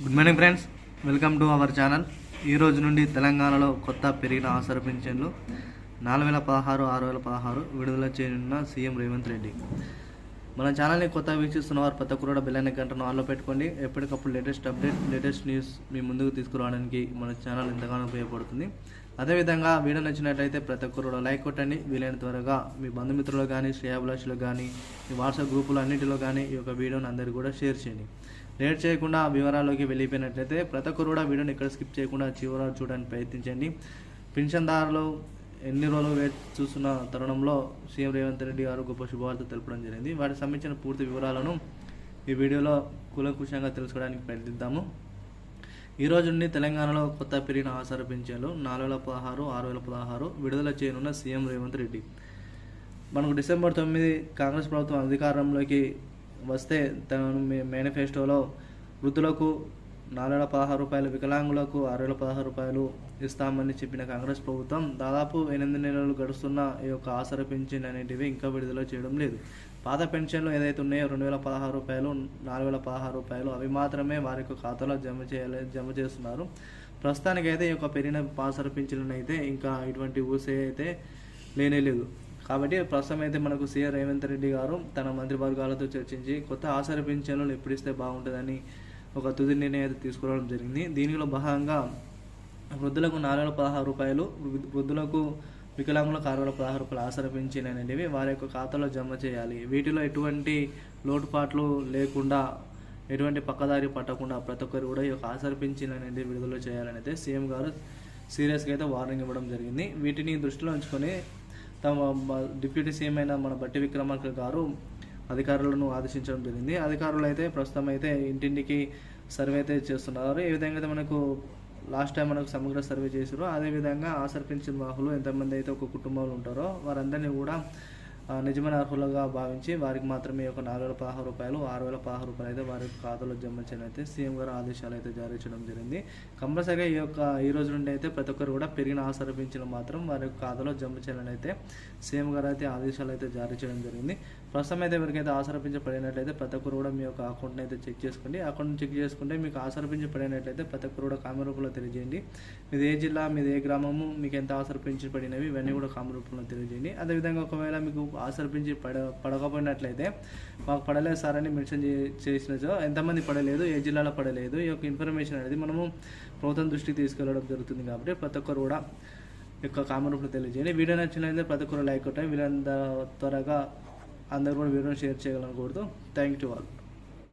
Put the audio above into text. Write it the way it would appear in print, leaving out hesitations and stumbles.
Good morning friends, welcome to our channel. ఈ రోజు నుండి తెలంగాణలో కొత్త పెరిగిన ఆసర పింఛన్లు 4016, 6016 విడుదల చేయనున్న సీఎం రేవంత్ రెడ్డి. మన ఛానల్ని కొత్తగా వీక్షిస్తున్న వారు ప్రతి ఒక్కరు కూడా బెల్ ఐకాన్ గంటను ఆన్లో పెట్టుకోండి. ఎప్పటికప్పుడు లేటెస్ట్ అప్డేట్, లేటెస్ట్ న్యూస్ మీ ముందుకు తీసుకురావడానికి మన ఛానల్ ఎంతగానో ఉపయోగపడుతుంది. అదేవిధంగా వీడియో నచ్చినట్లయితే ప్రతి ఒక్కరు కూడా లైక్ కొట్టండి. వీలైన త్వరగా మీ బంధుమిత్రులు కానీ, శ్రేయాభిలాషులు కానీ, మీ వాట్సాప్ గ్రూపులు అన్నింటిలో కానీ ఈ యొక్క వీడియోని అందరికీ కూడా షేర్ చేయండి. లేట్ చేయకుండా వివరాల్లోకి వెళ్ళిపోయినట్లయితే ప్రతి ఒక్కరు కూడా వీడియోని ఇక్కడ స్కిప్ చేయకుండా చివరి చూడడానికి ప్రయత్నించండి. పింఛన్దారులు ఎన్ని రోజులు చూస్తున్న తరుణంలో సీఎం రేవంత్ రెడ్డి గారు గొప్ప శుభవార్త తెలపడం జరిగింది. వాటికి సంబంధించిన పూర్తి వివరాలను ఈ వీడియోలో కూలంకుషంగా తెలుసుకోవడానికి ప్రయత్నిద్దాము. ఈ రోజు నుండి తెలంగాణలో కొత్త పెరిగిన ఆసర పింఛన్లు 4016, 6016 విడుదల చేయనున్న సీఎం రేవంత్ రెడ్డి. మనకు డిసెంబర్ 9 కాంగ్రెస్ ప్రభుత్వం అధికారంలోకి వస్తే తన మేనిఫెస్టోలో వృద్ధులకు 4016 రూపాయలు, వికలాంగులకు 6016 రూపాయలు ఇస్తామని చెప్పిన కాంగ్రెస్ ప్రభుత్వం దాదాపు 8 నెలలు గడుస్తున్న ఈ యొక్క ఆసర పెన్షన్ అనేటివి ఇంకా విడుదల చేయడం లేదు. పాత పెన్షన్లు ఏదైతే ఉన్నాయో 2016 రూపాయలు, 4016 రూపాయలు అవి మాత్రమే వారి యొక్క ఖాతాలో జమ చేస్తున్నారు. ప్రస్తుతానికైతే ఈ యొక్క పెరిగిన ఆసర పెన్షన్లను అయితే ఇంకా ఇటువంటి ఊసే అయితే లేనేలేదు. కాబట్టి ప్రస్తుతం అయితే మనకు సీఎం రేవంత్ రెడ్డి గారు తన మంత్రివర్గాలతో చర్చించి కొత్త ఆసర పింఛన్లను ఎప్పుడు ఇస్తే బాగుంటుందని ఒక తుది నిర్ణయం అయితే తీసుకోవడం జరిగింది. దీనిలో భాగంగా వృద్ధులకు 4016 రూపాయలు, వృద్ధులకు వికలాంగులకు 6016 రూపాయలు ఆసర పింఛన్ అనేవి వారి యొక్క ఖాతాలో జమ చేయాలి. వీటిలో ఎటువంటి లోటుపాట్లు లేకుండా, ఎటువంటి పక్కదారి పట్టకుండా ప్రతి ఒక్కరు కూడా ఈ యొక్క ఆసర పింఛన్ అనేది విడుదల చేయాలని అయితే సీఎం గారు సీరియస్గా అయితే వార్నింగ్ ఇవ్వడం జరిగింది. వీటిని దృష్టిలో ఉంచుకొని తమ డిప్యూటీ సీఎం అయిన మన బట్టి విక్రమార్క గారు అధికారులను ఆదేశించడం జరిగింది. అధికారులు అయితే ప్రస్తుతం అయితే ఇంటింటికి సర్వే అయితే చేస్తున్నారు. ఏ విధంగా అయితే మనకు లాస్ట్ టైం మనకు సమగ్ర సర్వే చేశారో అదేవిధంగా ఆసర పింఛన్ వాహులు ఎంతమంది అయితే ఒక కుటుంబంలో ఉంటారో వారందరినీ కూడా నిజమైన అర్హులుగా భావించి వారికి మాత్రమే ఒక 4016 రూపాయలు, 6016 రూపాయలు అయితే వారి ఖాతాలో జమ చేయాలని అయితే సీఎం గారు ఆదేశాలు అయితే జారీ చేయడం జరిగింది. కంపల్సరీగా ఈ రోజు నుండి అయితే ప్రతి ఒక్కరు కూడా పెరిగిన ఆసర పింఛన్లు మాత్రం వారి ఖాతాలో జమ చేయాలని అయితే సీఎం గారు అయితే ఆదేశాలు అయితే జారీ చేయడం జరిగింది. ప్రస్తుతం అయితే ఎవరికైతే ఆసర పింఛన్ పడినట్లయితే ప్రతి ఒక్కరు కూడా మీ యొక్క అకౌంట్ని అయితే చెక్ చేసుకోండి. అకౌంట్ చెక్ చేసుకుంటే మీకు ఆసర పింఛన్ పడినట్లయితే ప్రతి ఒక్కరు కూడా కామెంట్ రూపంలో తెలియజేయండి. మీది ఏ జిల్లా, మీది ఏ గ్రామము, మీకు ఎంత ఆసర పింఛన్ పడినవి ఇవన్నీ కూడా కామెంట్ రూపంలో తెలియజేయండి. అదేవిధంగా ఒకవేళ మీకు ఆసర పింఛన్ పడకపోయినట్లయితే మాకు పడలేదు సార్ అని మెన్షన్ చేసినచో ఎంతమంది పడలేదు, ఏ జిల్లాలో పడలేదు, ఈ యొక్క ఇన్ఫర్మేషన్ అనేది మనము ప్రభుత్వం దృష్టికి తీసుకెళ్ళడం జరుగుతుంది. కాబట్టి ప్రతి ఒక్కరు కూడా యొక్క కామెంట్ రూపంలో తెలియజేయండి. వీడియో నచ్చినట్లయితే ప్రతి ఒక్కరు లైక్ కొట్టండి. వీళ్ళంత త్వరగా అందరూ కూడా వీడియోని షేర్ చేయాలని కోరుతూ థ్యాంక్ యూ ఆల్.